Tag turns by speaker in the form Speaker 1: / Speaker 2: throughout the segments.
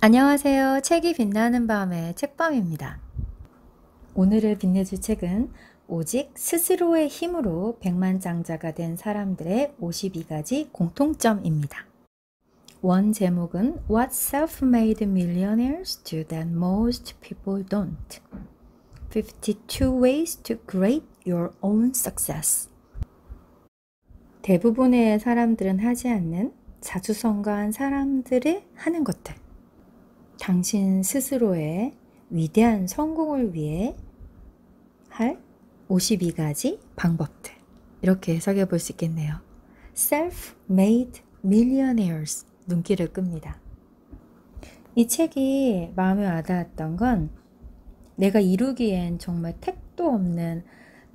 Speaker 1: 안녕하세요. 책이 빛나는 밤의 책밤입니다. 오늘을 빛내줄 책은 오직 스스로의 힘으로 백만장자가 된 사람들의 52가지 공통점입니다. 원 제목은 What Self-Made Millionaires Do That Most People Don't. 52 Ways to Create Your Own Success. 대부분의 사람들은 하지 않는 자수성가한 사람들이 하는 것들. 당신 스스로의 위대한 성공을 위해 할 52가지 방법들. 이렇게 해석해 볼 수 있겠네요. Self-made millionaires. 눈길을 끕니다. 이 책이 마음에 와닿았던 건 내가 이루기엔 정말 택도 없는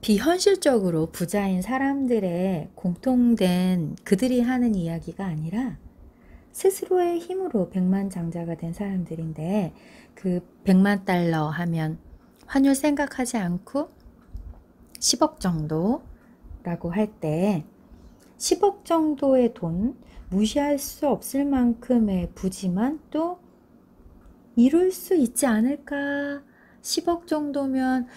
Speaker 1: 비현실적으로 부자인 사람들의 공통된 그들이 하는 이야기가 아니라 스스로의 힘으로 백만장자가 된 사람들인데 그 100만 달러 하면 환율 생각하지 않고 10억 정도라고 할 때 10억 정도의 돈 무시할 수 없을 만큼의 부지만 또 이룰 수 있지 않을까 10억 정도면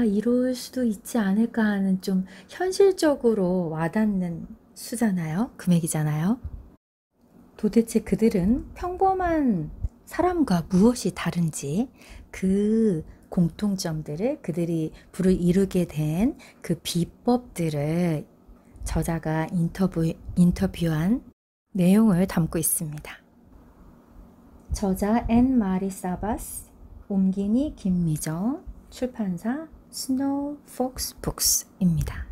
Speaker 1: 이룰 수도 있지 않을까 하는 좀 현실적으로 와닿는 수잖아요. 금액이잖아요. 도대체 그들은 평범한 사람과 무엇이 다른지 그 공통점들을 그들이 불을 이루게 된 그 비법들을 저자가 인터뷰한 내용을 담고 있습니다. 저자 앤 마리 사바스, 옮기니 김미정, 출판사 스노우 폭스 북스입니다.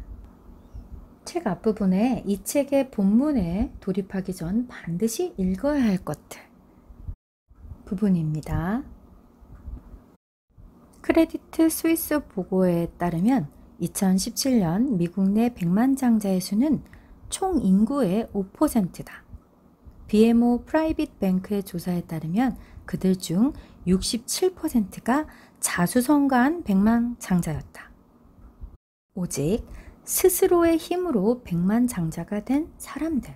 Speaker 1: 책 앞부분에 이 책의 본문에 돌입하기 전 반드시 읽어야 할 것들 부분입니다. 크레디트 스위스 보고에 따르면 2017년 미국 내 백만장자의 수는 총 인구의 5%다. BMO 프라이빗 뱅크의 조사에 따르면 그들 중 67%가 자수성가한 백만장자였다. 오직 스스로의 힘으로 백만장자가 된 사람들.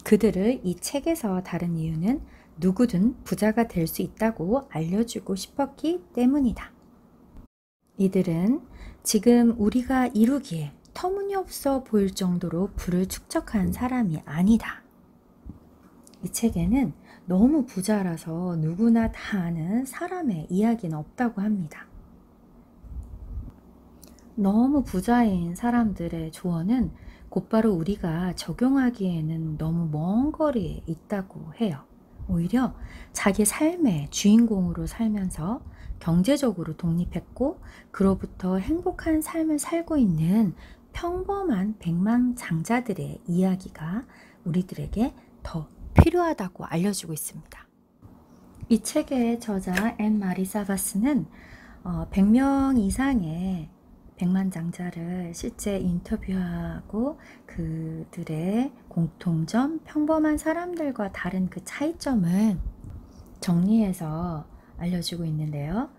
Speaker 1: 그들을 이 책에서 다룬 이유는 누구든 부자가 될 수 있다고 알려주고 싶었기 때문이다. 이들은 지금 우리가 이루기에 터무니없어 보일 정도로 부를 축적한 사람이 아니다. 이 책에는 너무 부자라서 누구나 다 아는 사람의 이야기는 없다고 합니다. 너무 부자인 사람들의 조언은 곧바로 우리가 적용하기에는 너무 먼 거리에 있다고 해요. 오히려 자기 삶의 주인공으로 살면서 경제적으로 독립했고 그로부터 행복한 삶을 살고 있는 평범한 백만장자들의 이야기가 우리들에게 더 필요하다고 알려주고 있습니다. 이 책의 저자 앤 마리 사바스는 100명 이상의 백만장자를 실제 인터뷰하고 그들의 공통점, 평범한 사람들과 다른 그 차이점을 정리해서 알려주고 있는데요.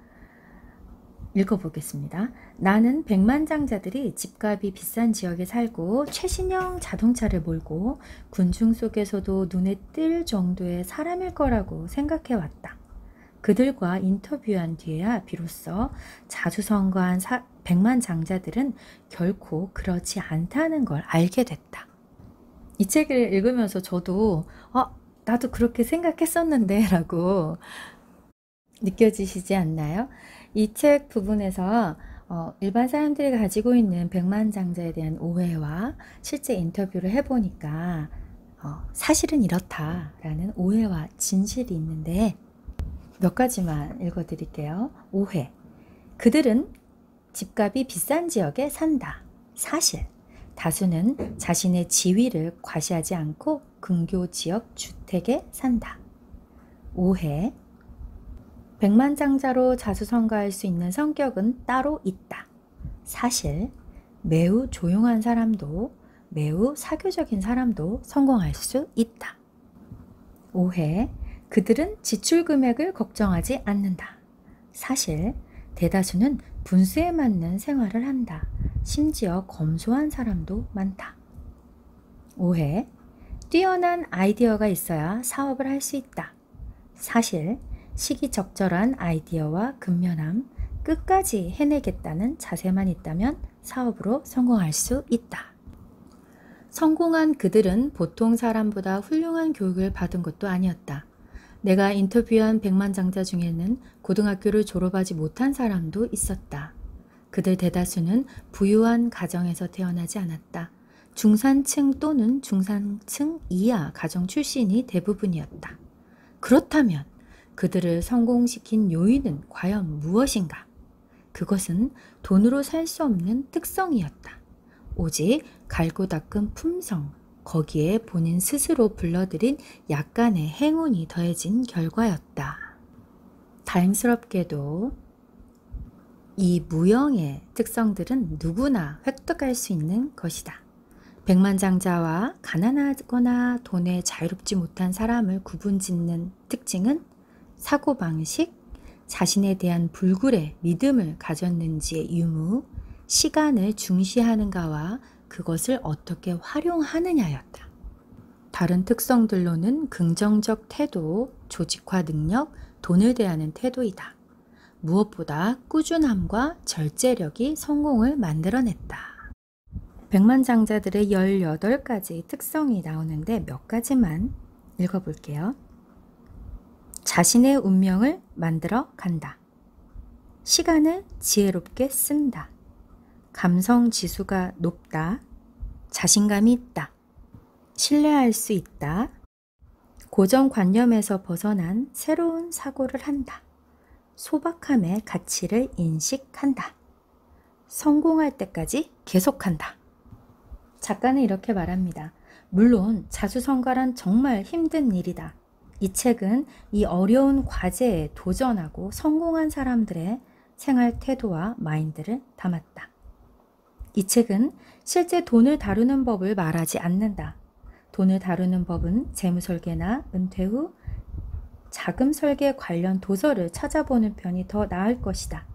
Speaker 1: 읽어보겠습니다. 나는 백만장자들이 집값이 비싼 지역에 살고 최신형 자동차를 몰고 군중 속에서도 눈에 띌 정도의 사람일 거라고 생각해왔다. 그들과 인터뷰한 뒤에야 비로소 자수성가한 백만장자들은 결코 그렇지 않다는 걸 알게 됐다. 이 책을 읽으면서 저도 나도 그렇게 생각했었는데 라고 느껴지시지 않나요? 이 책 부분에서 일반 사람들이 가지고 있는 백만장자에 대한 오해와 실제 인터뷰를 해보니까 사실은 이렇다라는 오해와 진실이 있는데 몇 가지만 읽어드릴게요. 오해. 그들은 집값이 비싼 지역에 산다. 사실. 다수는 자신의 지위를 과시하지 않고 근교 지역 주택에 산다. 오해. 백만장자로 자수성가할 수 있는 성격은 따로 있다. 사실. 매우 조용한 사람도 매우 사교적인 사람도 성공할 수 있다. 오해. 그들은 지출 금액을 걱정하지 않는다. 사실 대다수는 분수에 맞는 생활을 한다. 심지어 검소한 사람도 많다. 오해. 뛰어난 아이디어가 있어야 사업을 할 수 있다. 사실, 시기적절한 아이디어와 근면함, 끝까지 해내겠다는 자세만 있다면 사업으로 성공할 수 있다. 성공한 그들은 보통 사람보다 훌륭한 교육을 받은 것도 아니었다. 내가 인터뷰한 백만장자 중에는 고등학교를 졸업하지 못한 사람도 있었다. 그들 대다수는 부유한 가정에서 태어나지 않았다. 중산층 또는 중산층 이하 가정 출신이 대부분이었다. 그렇다면 그들을 성공시킨 요인은 과연 무엇인가? 그것은 돈으로 살 수 없는 특성이었다. 오직 갈고 닦은 품성, 거기에 본인 스스로 불러들인 약간의 행운이 더해진 결과였다. 다행스럽게도 이 무형의 특성들은 누구나 획득할 수 있는 것이다. 백만장자와 가난하거나 돈에 자유롭지 못한 사람을 구분짓는 특징은 사고방식, 자신에 대한 불굴의 믿음을 가졌는지의 유무, 시간을 중시하는가와 그것을 어떻게 활용하느냐였다. 다른 특성들로는 긍정적 태도, 조직화 능력, 돈을 대하는 태도이다. 무엇보다 꾸준함과 절제력이 성공을 만들어냈다. 백만장자들의 18가지 특성이 나오는데 몇 가지만 읽어볼게요. 자신의 운명을 만들어 간다. 시간을 지혜롭게 쓴다. 감성 지수가 높다. 자신감이 있다. 신뢰할 수 있다. 고정관념에서 벗어난 새로운 사고를 한다. 소박함의 가치를 인식한다. 성공할 때까지 계속한다. 작가는 이렇게 말합니다. 물론 자수성가란 정말 힘든 일이다. 이 책은 이 어려운 과제에 도전하고 성공한 사람들의 생활 태도와 마인드를 담았다. 이 책은 실제 돈을 다루는 법을 말하지 않는다. 돈을 다루는 법은 재무설계나 은퇴 후 자금 설계 관련 도서를 찾아보는 편이 더 나을 것이다.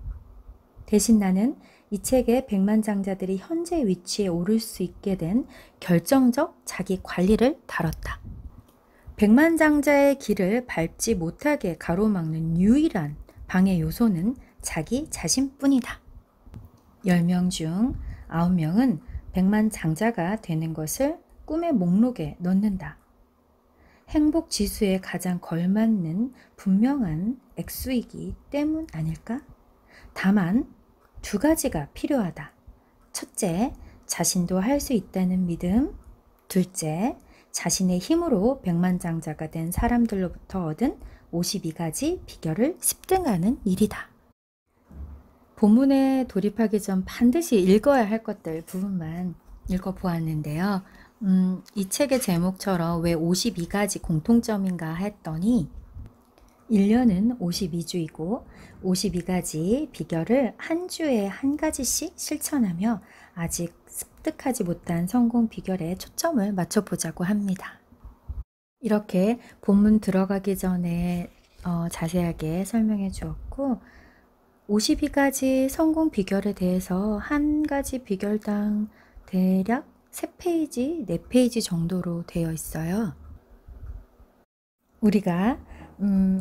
Speaker 1: 대신 나는 이 책에 백만장자들이 현재 위치에 오를 수 있게 된 결정적 자기 관리를 다뤘다. 백만장자의 길을 밟지 못하게 가로막는 유일한 방해 요소는 자기 자신뿐이다. 10명 중 9명은 백만장자가 되는 것을 꿈의 목록에 넣는다. 행복 지수에 가장 걸맞는 분명한 액수이기 때문 아닐까? 다만 2가지가 필요하다. 첫째, 자신도 할 수 있다는 믿음. 둘째, 자신의 힘으로 백만장자가 된 사람들로부터 얻은 52가지 비결을 습득하는 일이다. 본문에 돌입하기 전 반드시 읽어야 할 것들 부분만 읽어보았는데요. 이 책의 제목처럼 왜 52가지 공통점인가 했더니 1년은 52주이고 52가지 비결을 한 주에 한 가지씩 실천하며 아직 습득하지 못한 성공 비결에 초점을 맞춰보자고 합니다. 이렇게 본문 들어가기 전에 자세하게 설명해 주었고 52가지 성공 비결에 대해서 한 가지 비결당 대략 3페이지, 4페이지 정도로 되어 있어요. 우리가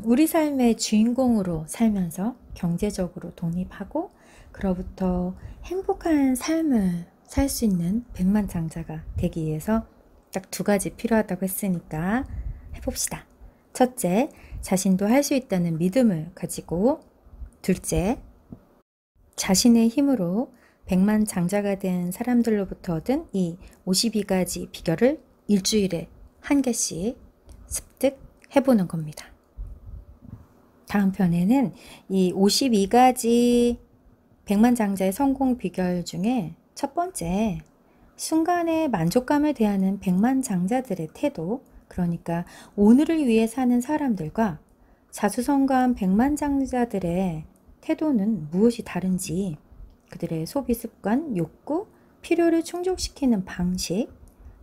Speaker 1: 우리 삶의 주인공으로 살면서 경제적으로 독립하고 그로부터 행복한 삶을 살 수 있는 백만장자가 되기 위해서 딱 2가지 필요하다고 했으니까 해봅시다. 첫째, 자신도 할 수 있다는 믿음을 가지고 둘째, 자신의 힘으로 백만장자가 된 사람들로부터 얻은 이 52가지 비결을 일주일에 한 개씩 습득해보는 겁니다. 다음 편에는 이 52가지 백만장자의 성공 비결 중에 첫 번째, 순간의 만족감을 대하는 백만장자들의 태도, 그러니까 오늘을 위해 사는 사람들과 자수성가한 백만장자들의 태도는 무엇이 다른지, 그들의 소비 습관, 욕구, 필요를 충족시키는 방식,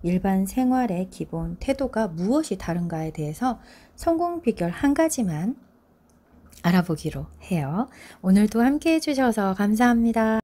Speaker 1: 일반 생활의 기본 태도가 무엇이 다른가에 대해서 성공 비결 한 가지만 알아보기로 해요. 오늘도 함께 해주셔서 감사합니다.